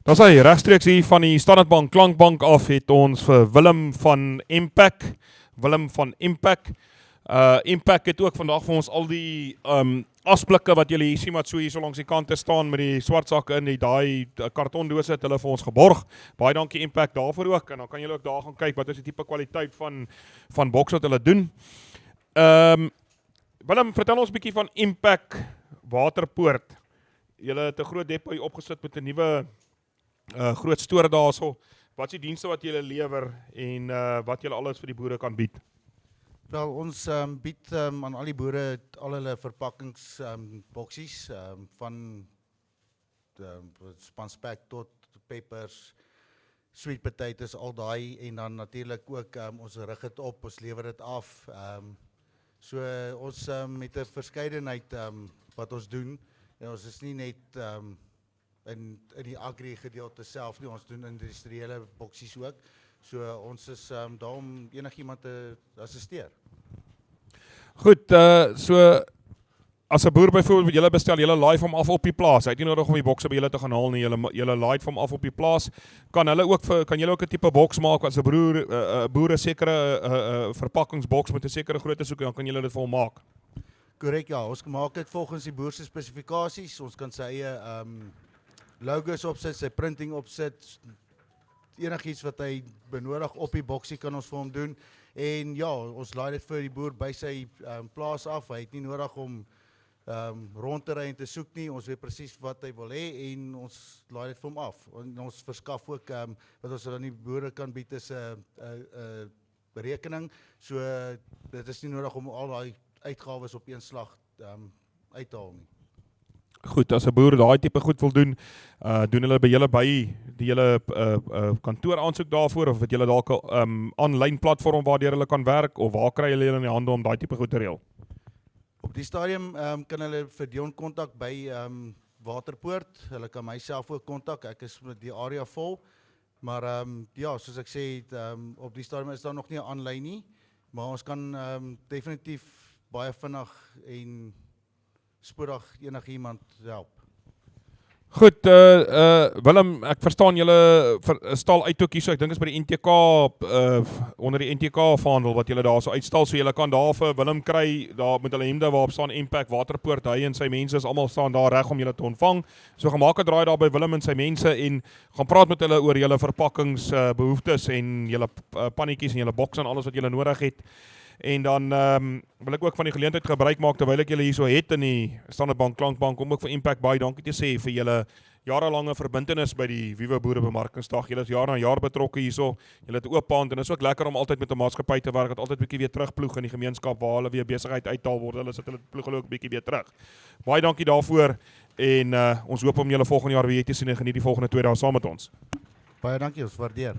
Dan sê regstreeks hier van die Standard Bank Klankbank af het ons vir Willem van Impact. Impact het ook vandag vir ons al die asblikke wat julle hier sien wat so hier so langs die kante staan met die swart sakke in die daai kartondose het hulle vir ons geborg. Baie dankie Impact daarvoor ook en dan kan julle ook daar gaan kyk wat is die tipe kwaliteit van boks wat hulle doen. Willem, vertel ons 'n bietjie van Impact Waterpoort. Julle het 'n groot depot opgesit met 'n nuwe groot stoor daarso. Wat is die dienste wat julle lewer en wat julle alles vir die boere kan bied? Wel, ons bied aan al die boere al hulle verpakkingsboksies van spanspek tot peppers, sweet potatoes, al daai en dan natuurlik ook ons rig dit op, ons lewer dit af. So ons met 'n verskeidenheid wat ons doen. En ons is nie net in die agri gedeelte self nie, ons doen industriële boksies ook. So ons is daar om enigiemand te assisteer. Goed, so as 'n boer byvoorbeeld julle bestel, julle laai hom af op die plaas. Hy het nie nodig om die bokse by julle te gaan haal nie. Julle laai hom af op die plaas. Kan julle ook 'n tipe boks maak as 'n boer 'n sekere verpakkingsboks met 'n sekere grootte soek, dan kan julle dit vir hom maak. Korrek, ja, ons maak dit volgens die boer se spesifikasies. Ons kan sy eie logos opsit, sy printing opsit, enigiets wat hy benodig op die boksie kan ons vir hom doen. En ja, ons laai dit vir die boer by sy plaas af. Hy het nie nodig om rond te ry en te soek nie. Ons weet presies wat hy wil hê en ons laai dit vir hom af. En ons verskaf ook wat ons aan die boere kan bied is 'n berekening. So dit is nie nodig om al daai uitgawes op een slag uit te haal nie. Goed, as 'n boer daai tipe goed wil doen, doen hulle by julle by die julle kantoor aansoek daarvoor of het julle dalk 'n aanlyn platform waardeur hulle kan werk of waar kry julle in die hande om daai tipe goed te reël? Op die stadium kan hulle vir Dion kontak by Waterpoort. Hulle kan myself ook kontak. Ek is met die area vol. Maar ja, soos ek sê, op die stadium is daar nog nie aanlyn nie, maar ons kan definitief baie vinnig en spoedig enigiemand help. Goed, Willem, ek verstaan julle stal uit ook hier so, ek dink is by die NTK, onder die NTK verhandel wat julle daar so uitstal, so julle kan daar vir Willem kry, daar met hulle hemde waarop staan Impact Waterpoort, hy en sy mense is almal staan daar reg om julle te ontvang, so gaan maak 'n draai daar by Willem en sy mense en gaan praat met hulle oor julle verpakkingsbehoeftes en julle pannetjies en julle bokse en alles wat julle nodig het. En dan wil ek ook van die geleentheid gebruik maak terwyl ek julle hier so het in die Standard Bank Klankbank om ook vir Impact baie dankie te sê vir julle jarelange verbintenis by die Viva Boere Bemarkingsdag. Julle is jaar na jaar betrokke hierso. Julle het 'n oop hand en dit is ook lekker om altyd met 'n maatskappy te werk wat altyd bietjie weer terugploeg in die gemeenskap waar hulle weer besigheid uithaal word. Hulle sit hulle ploeg hulle ook bietjie weer terug. Baie dankie daarvoor en ons hoop om julle volgende jaar weer te sien en geniet die volgende 2 dae saam met ons. Baie dankie, ons waardeer.